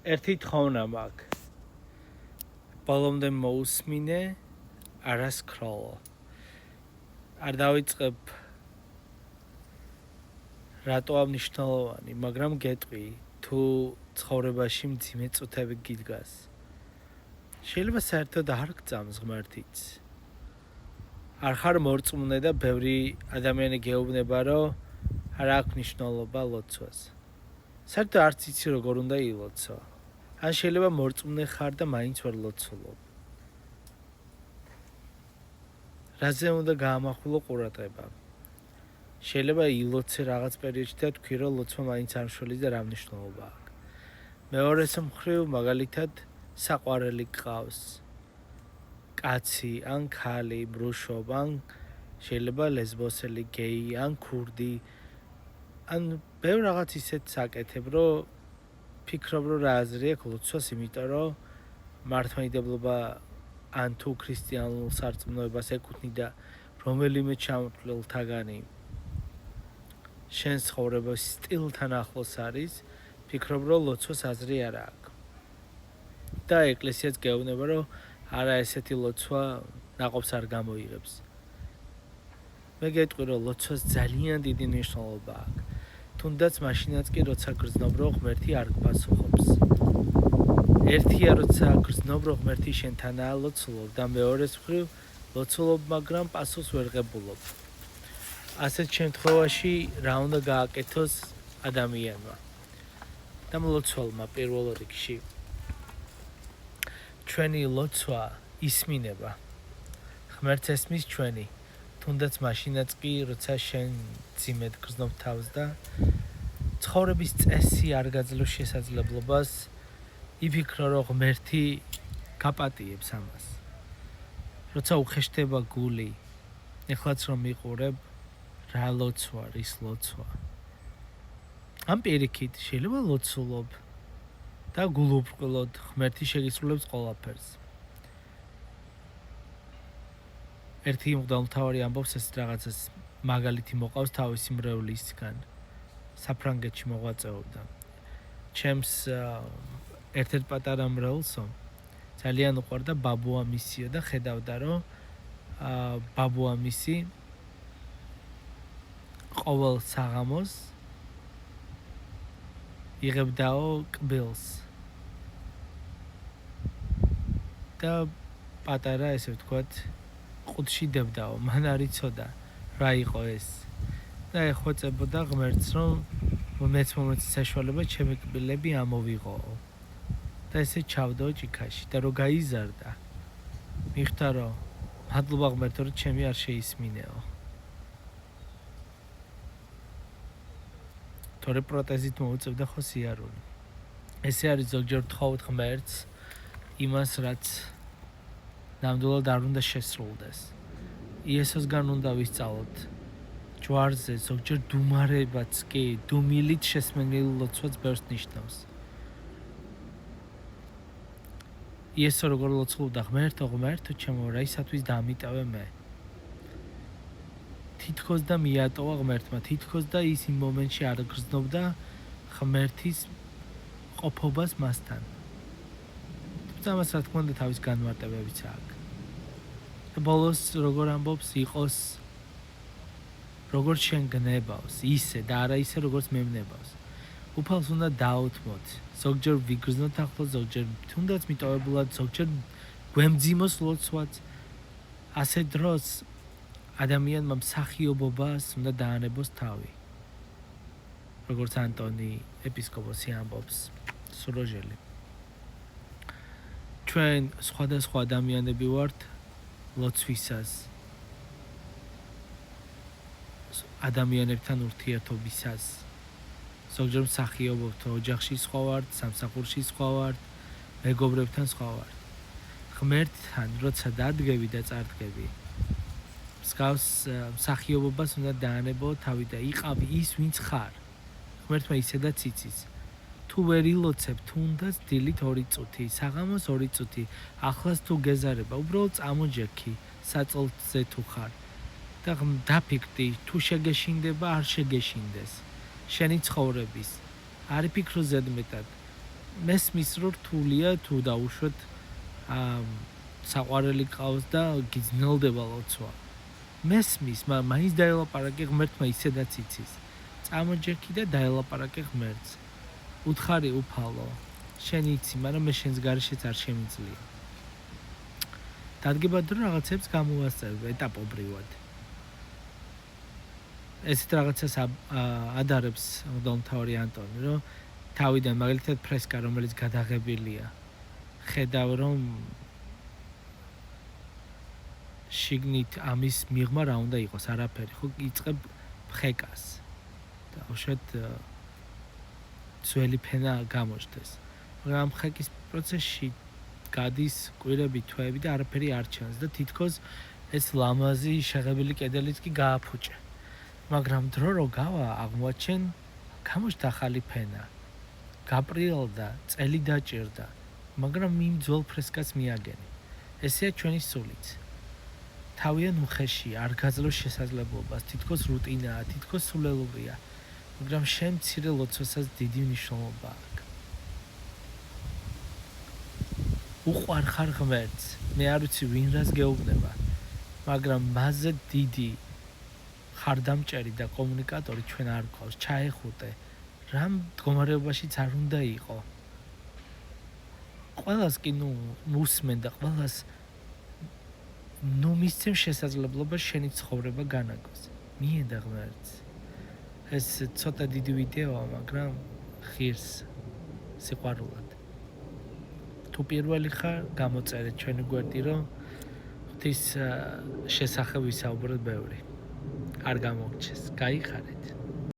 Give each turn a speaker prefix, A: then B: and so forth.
A: ერთი თხოვნა მაქვს. ბოლომდე მოусმინე, არასკროლო. არ დავიწყებ რატო ამნიშნულოვანი, მაგრამ გეტყვი, თუ ცხოვრებაში მძიმე წუთები გიდგას. შეიძლება საერთოდ არ გწამს ღმერთიც. არ ხარ მორწმუნე და ბევრი ადამიანი გეუბნება, რომ არ აქვს მნიშვნელობა ლოცვას. საერთოდ არც იცი როგორ უნდა ილოცო. ან შეიძლება მორწმუნე ხარ და მაინც ვერ ლოცულობ. რაზე უნდა გაამახვილო ყურადღება? შეიძლება ილოცე რაღაც პერიოდში და თქვი, რომ ლოცვა მაინც არ მშველის და რა მნიშვნელობა აქვს. მეორე მხრივ, მაგალითად, საყვარელი გყავს. კაცი, ან ქალი, ბრუშობ, ან შეიძლება ლესბოსელი, გეი, ან ქურდი, ან ბევრ რაღაც ისეთ საკეთებ, რომ ფიქრობ, რომ რა აზრი აქვს ლოცვას, იმიტომ რომ მართლმადიდებლობა ან თუ ქრისტიანულ სარწმუნოებას ეკუთვნი და რომელიმე ჩამოთვლილთაგანი შენს ცხოვრების სტილთან ახლოს არის, ფიქრობ, რომ ლოცვას აზრი არ აქვს. და ეკლესიაც გეუბნება, რომ არა ესეთი ლოცვა ნაყოფს არ გამოიღებს. მე გეტყვი, რომ ლოცვას ძალიან დიდი მნიშვნელობა აქვს. თუნდაც მაშინაც კი, როცა გრძნობ, რომ ღმერთი არ გპასუხობს. ერთია, როცა გრძნობ, რომ ღმერთი შენთანაა ლოცულობ და მეორეს მხრივ ლოცულობ, მაგრამ პასუხს ვერ ღებულობ. ასეთ შემთხვევაში რა უნდა გააკეთოს ადამიანმა და მლოცველმა პირველ რიგში? ჩვენი ლოცვა ისმინება. ღმერთს ესმის ჩვენი, თუნდაც მაშინაც კი, როცა შენ ძიმედ გრძნობ თავს და ცხოვრების წესი არ გაძლევს შესაძლებლობას იფიქრო, რომ ღმერთი გაპატიებს ამას. როცა უხეშდება გული, ეხლაც რომ მიყურებ, რა ლოცვა, რის ლოცვა. ამ პირიქით შეიძლება ლოცულობ და გულუბრყვილოდ ღმერთი შეგისრულებს ყველაფერს. ერთი მღვდელმთავარი ამბობს ეს რაღაცას მაგალითი მოყავს თავისი მრევლისგან. საფრანგეთში მოღვაწეობდა. ჩემს ერთ-ერთ პატარა მრევლსო ძალიან უყვარდა ბაბუა მისიო და ხედავდა, რომ ბაბუა მისი ყოველ საღამოს იღებდაო კბილს. და პატარა, ესე ვთქვათ, ყუთში დებდაო, მან არ იცოდა რა იყო ეს. და ეხვეწებოდა ღმერთს, რომ მეც მომეცი საშუალება ჩემი კბილები ამოვიღოო. და ესე ჩავდაო ჭიქაში და რო გაიზარდა, მიხვდა, რომ მადლობა ღმერთო, რომ ჩემი არ შეისმინეო. თორე პროტეზით მოუწევდა ხო სიარული. ესე არის ზოგჯერ ვთხოვთ ღმერთს იმას, რაც ნამდვილად არ უნდა შესრულდეს. იესოსგან უნდა ვისწავლოთ. ჯვარზე ზოგჯერ დუმარებაც კი, დუმილით შესმენილი ლოცვაც ბევრს ნიშნავს. იესო როგორ ლოცულობდა, ღმერთო, ჩემო, რა ისათვის დამიტევე მე. თითქოს და მიატოვა ღმერთმა, თითქოს და ის იმ მომენტში არ გრძნობდა ღმერთის ყოფობას მასთან. თუმცა ამას რა თქმა უნდა თავის განმარტებებიც აქვს. და ბოლოს როგორ ამბობს, იყოს როგორც შენ გნებავს, ისე და არა ისე როგორც მე ვნებავს. უფალს უნდა დაუთმოთ, ზოგჯერ ვიგრძნოთ ახლოს, ზოგჯერ თუნდაც მიტოვებულად, ზოგჯერ გვემძიმოს ლოცვაც. ასე დროს ადამიანმა მსახიობობას უნდა დაანებოს თავი. როგორც ანტონი ეპისკოპოსი ამბობს, სუროჟელი. ჩვენ სხვადასხვა ადამიანები ვართ ლოცვისას, ადამიანებთან ურთიერთობისას. ზოგჯერ მსახიობობთ, ოჯახში სხვა ვართ, სამსახურში სხვა ვართ, მეგობრებთან სხვა ვართ. ღმერთთან როცა დადგები და წარდგები, მსგავს მსახიობობას უნდა დაანებო თავი და იყავი ის, ვინც ხარ. ღმერთმა ისედაც იცის. თუ ვერ ილოცებ, თუნდაც დილით 2 წუთი, საღამოს 2 წუთი, ახლას თუ გეზარება, უბრალოდ წამოჯექი საწოლზე თუ ხარ. და დაფიქრდი, თუ შეგეშინდება, არ შეგეშინდეს. შენი ცხოვრების. არ იფიქრო ზედმეტად. მესმის რომ რთულია თუ დაუშვათ საყვარელი ყავს და გიძნელდება ლოცვა. მესმის, მაგრამ მაინც დაელაპარაკე ღმერთმა ისედაც იცის. წამოჯექი და დაელაპარაკე ღმერთს. უთხარი უფალო, შენ იცი, მაგრამ მე შენს გარეშეც არ შემიძლია. დადგება დრო რაღაცებს გამოვასწრებ ეტაპობრივად. ესეთ რაღაცას ადარებს მღვდელმთავარი ანტონი, რომ თავიდან მაგალითად ფრესკა, რომელიც გადაღებილია, ხედავ რომ შიგნით ამის მიღმა რა უნდა იყოს, არაფერი, ხო იწყებ ფხეკას. და უშუალოდ ძველი ფენა გამოჩნდეს. მაგრამ ამ ფხეკის პროცესში გადის კვირები, თვეები და არაფერი არ ჩანს და თითქოს ეს ლამაზი შეღებილი კედელიც კი გააფუჭე. მაგრამ დრო რო გავა, აღმოაჩენ გამოჩნდა ახალი ფენა. გაპრიელდა, წელი დაჭირდა, მაგრამ იმ ძველ ფრესკას მიაგენი. ესეა ჩვენი სულიც. თავიანთ უხეში არ გაძლევს შესაძლებლობას, თითქოს რუტინაა, თითქოს სულელურია, მაგრამ შენ მცირე ლოცვასაც დიდი მნიშვნელობა აქვს. უყვარ ხარ ღმერთს, მე არ ვიცი ვინ რას გეუბნება, მაგრამ მასზე დიდი ხარდამჭერი და კომუნიკატორი ჩვენ არ გვყავს, ჩაეხუტე, რამ მდგომარეობაშიც არ უნდა იყო. ყველას კი უსმენ და ყველას მისცემ შესაძლებლობა შენი ცხოვრება განაგოს. მიენდა ღმერთს. ეს ცოტა დიდი ვიდეოა, მაგრამ ღირს სიყვარულად. თუ პირველი ხარ, გამოწერე ჩვენი გვერდი, რომ ღვთის შესახებ ვისაუბროთ ბევრი. არ გამოგჩეს, გაიხარეთ.